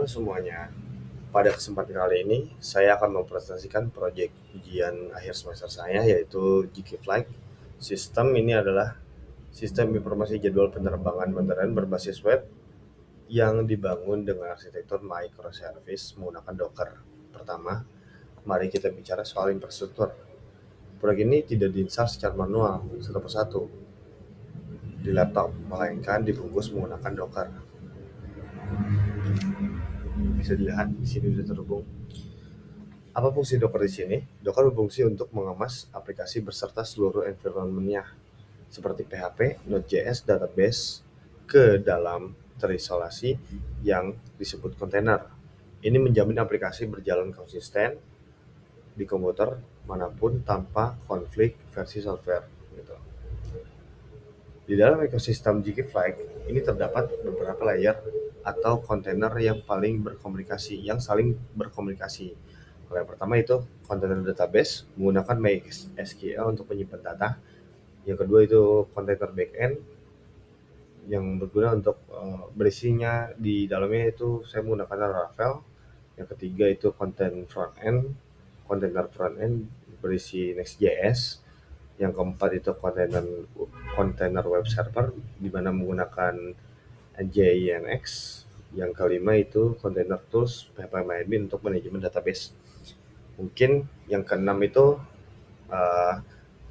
semuanya. Pada kesempatan kali ini, saya akan mempresentasikan proyek ujian akhir semester saya, yaitu GK-Flight. Sistem ini adalah sistem informasi jadwal penerbangan modern berbasis web yang dibangun dengan arsitektur microservice menggunakan Docker. Pertama, mari kita bicara soal infrastruktur. Proyek ini tidak diinstal secara manual, satu persatu, di laptop, melainkan dibungkus menggunakan Docker. Bisa dilihat di sini sudah terhubung. Apa fungsi Docker di sini? Docker berfungsi untuk mengemas aplikasi beserta seluruh environment-nya, seperti PHP, Node.js, database, ke dalam terisolasi yang disebut kontainer. Ini menjamin aplikasi berjalan konsisten di komputer manapun tanpa konflik versi software. Gitu. Di dalam ekosistem GK-Flight ini terdapat beberapa layer atau kontainer yang saling berkomunikasi. Yang pertama itu kontainer database menggunakan MySQL untuk menyimpan data. Yang kedua itu kontainer backend yang berguna untuk berisinya di dalamnya itu saya menggunakan Laravel. Yang ketiga itu kontainer frontend berisi Next.js. Yang keempat itu kontainer web server di mana menggunakan NGINX. Yang kelima itu kontainer tools PHP-MyAdmin untuk manajemen database. Mungkin yang keenam itu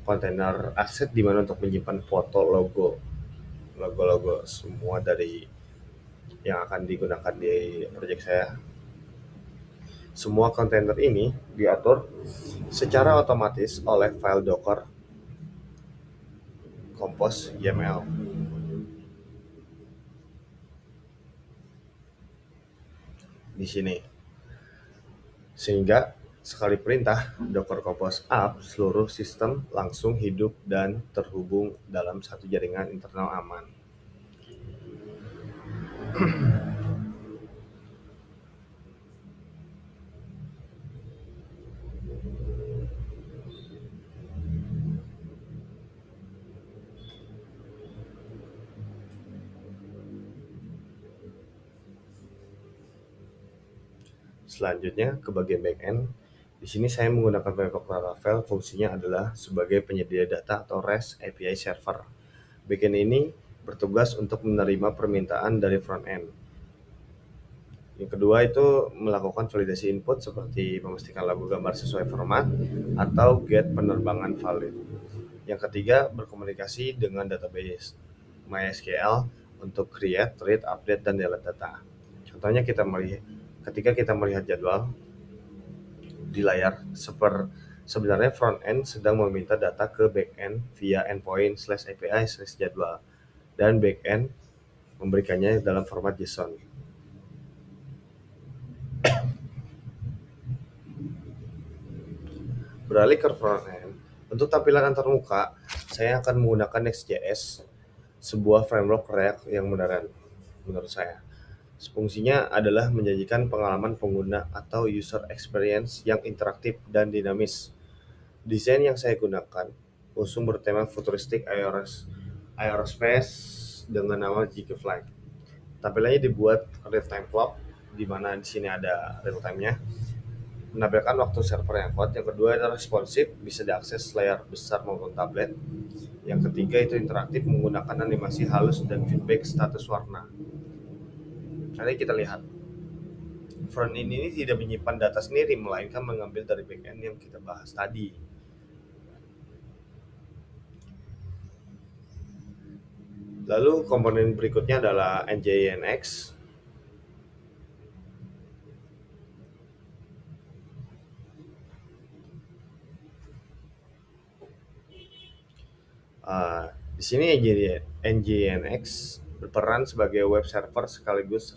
kontainer aset di mana untuk menyimpan foto, logo semua dari yang akan digunakan di proyek saya. Semua kontainer ini diatur secara otomatis oleh file Docker Compose YAML. Di sini. Sehingga sekali perintah Docker Compose up, seluruh sistem langsung hidup dan terhubung dalam satu jaringan internal aman. Selanjutnya ke bagian backend. Di sini saya menggunakan framework Laravel, fungsinya adalah sebagai penyedia data atau REST API server. Backend ini bertugas untuk menerima permintaan dari frontend. Yang kedua itu melakukan validasi input seperti memastikan logo gambar sesuai format atau get penerbangan valid. Yang ketiga berkomunikasi dengan database MySQL untuk create, read, update, dan delete data. Contohnya ketika kita melihat jadwal di layar, sebenarnya front-end sedang meminta data ke back-end via endpoint/API/jadwal, dan back-end memberikannya dalam format JSON. Beralih ke front-end, untuk tampilan antarmuka, saya akan menggunakan Next.js, sebuah framework React yang modern menurut saya. Fungsinya adalah menjanjikan pengalaman pengguna atau user experience yang interaktif dan dinamis. Desain yang saya gunakan usung bertema futuristik aerospace dengan nama GK-Flight. Tampilannya dibuat real-time clock, di mana di sini ada real-time-nya, menampilkan waktu server yang kuat. Yang kedua adalah responsif, bisa diakses layar besar maupun tablet. Yang ketiga itu interaktif, menggunakan animasi halus dan feedback status warna. Nanti kita lihat, front-end ini tidak menyimpan data sendiri, melainkan mengambil dari back-end yang kita bahas tadi. Lalu komponen berikutnya adalah NGINX. Di sini NGINX berperan sebagai web server sekaligus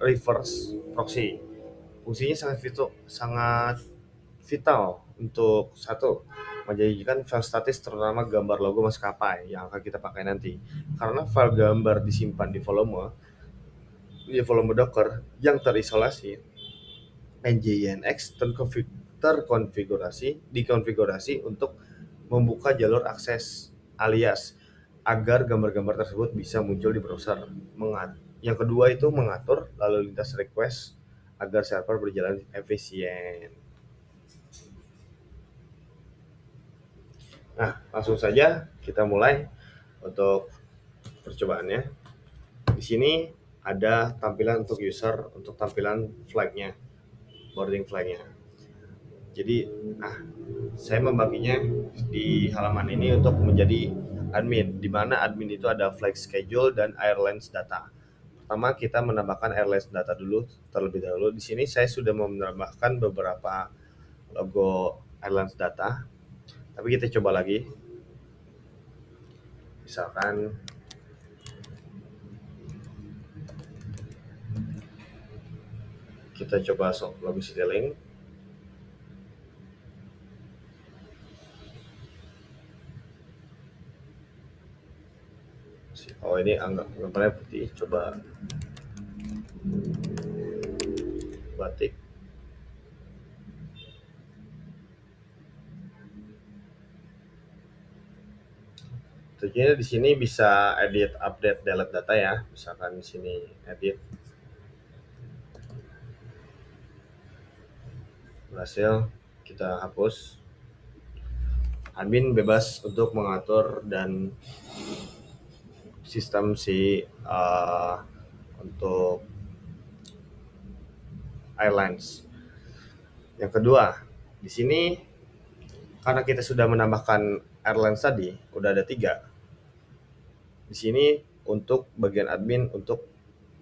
reverse proxy. Fungsinya sangat vital untuk satu, menjanjikan file statis terutama gambar logo maskapai yang akan kita pakai nanti. Karena file gambar disimpan di volume Docker yang terisolasi, NGINX dikonfigurasi untuk membuka jalur akses alias agar gambar-gambar tersebut bisa muncul di browser, Yang kedua itu mengatur lalu lintas request agar server berjalan efisien. Nah, langsung saja kita mulai untuk percobaannya. Di sini ada tampilan untuk user, untuk tampilan flag-nya, boarding flag-nya. Jadi, saya membaginya di halaman ini untuk menjadi admin, di mana admin itu ada flight schedule dan airlines data. Pertama kita menambahkan airlines data dulu terlebih dahulu. Di sini saya sudah menambahkan beberapa logo airlines data, tapi kita coba lagi. Misalkan kita coba logo Citylink. Oh, ini gambarnya putih, coba batik. Tentunya di sini bisa edit, update, delete data ya. Misalkan di sini edit, berhasil, kita hapus. Admin bebas untuk mengatur dan sistem untuk airlines. Yang kedua, di sini karena kita sudah menambahkan airlines tadi, udah ada 3. Di sini untuk bagian admin untuk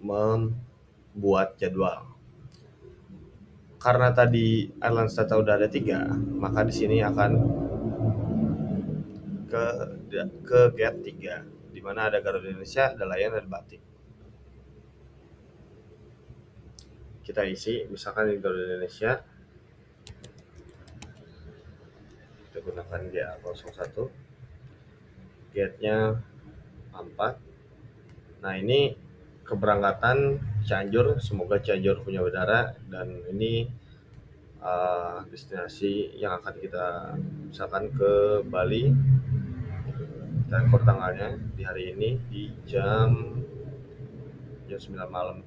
membuat jadwal. Karena tadi airlines data udah ada 3, maka di sini akan ke get 3, di mana ada Garuda Indonesia, ada Lion, dan Batik. Kita isi, misalkan di Garuda Indonesia, kita gunakan GA01, gate-nya 4. Nah, ini keberangkatan Cianjur, semoga Cianjur punya udara, dan ini destinasi yang akan kita misalkan ke Bali. Kita atur tanggalnya di hari ini di jam 9 malam.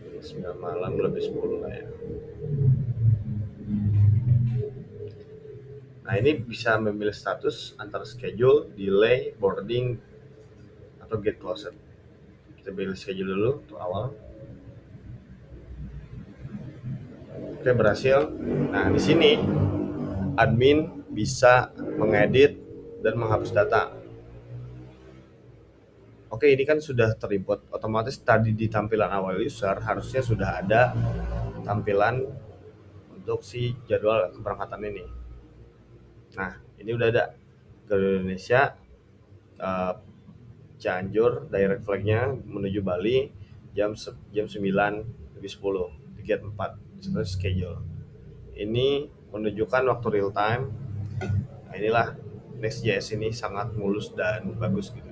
Ini 9 malam lebih 10 lah ya. Nah, ini bisa memilih status antara schedule, delay, boarding, atau gate closed. Kita pilih schedule dulu untuk awal. Oke, berhasil. Nah, di sini admin bisa mengedit dan menghapus data. Oke, ini kan sudah terinput. Otomatis tadi di tampilan awal user harusnya sudah ada tampilan untuk si jadwal keberangkatan ini. Nah, ini udah ada Garuda Indonesia, Cianjur, direct flight-nya menuju Bali jam 9 lebih 10 di gate 4, itu schedule. Ini menunjukkan waktu real time. Nah, inilah Next.js ini sangat mulus dan bagus gitu.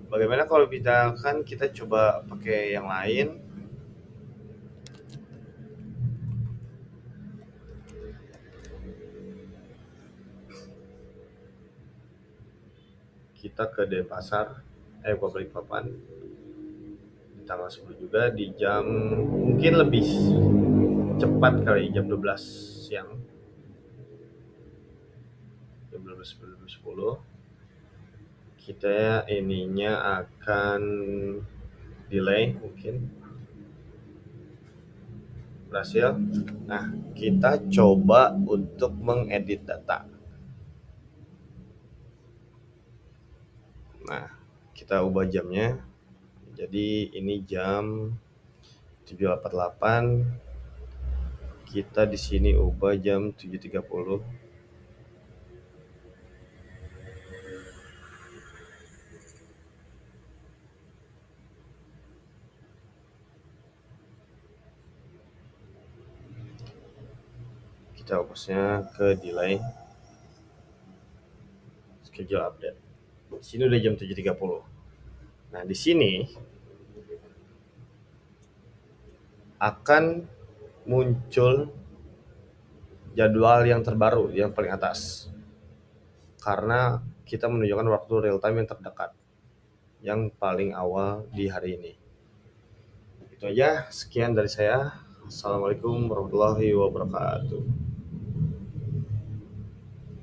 Bagaimana kalau kita coba pakai yang lain? Kita ke Denpasar, Balikpapan di tanggal 10 juga, di jam mungkin lebih cepat kali, jam 12 siang, jam 12:10. Kita ininya akan delay mungkin. Berhasil. Nah, kita coba untuk mengedit data. Nah, kita ubah jamnya. Jadi ini jam 7.48. Kita di sini ubah jam 7.30. Kita hapusnya ke delay. Schedule update. Di sini udah jam 7.30. Nah, di sini akan muncul jadwal yang terbaru yang paling atas. Karena kita menunjukkan waktu real time yang terdekat, yang paling awal di hari ini. Itu aja, sekian dari saya. Assalamualaikum warahmatullahi wabarakatuh.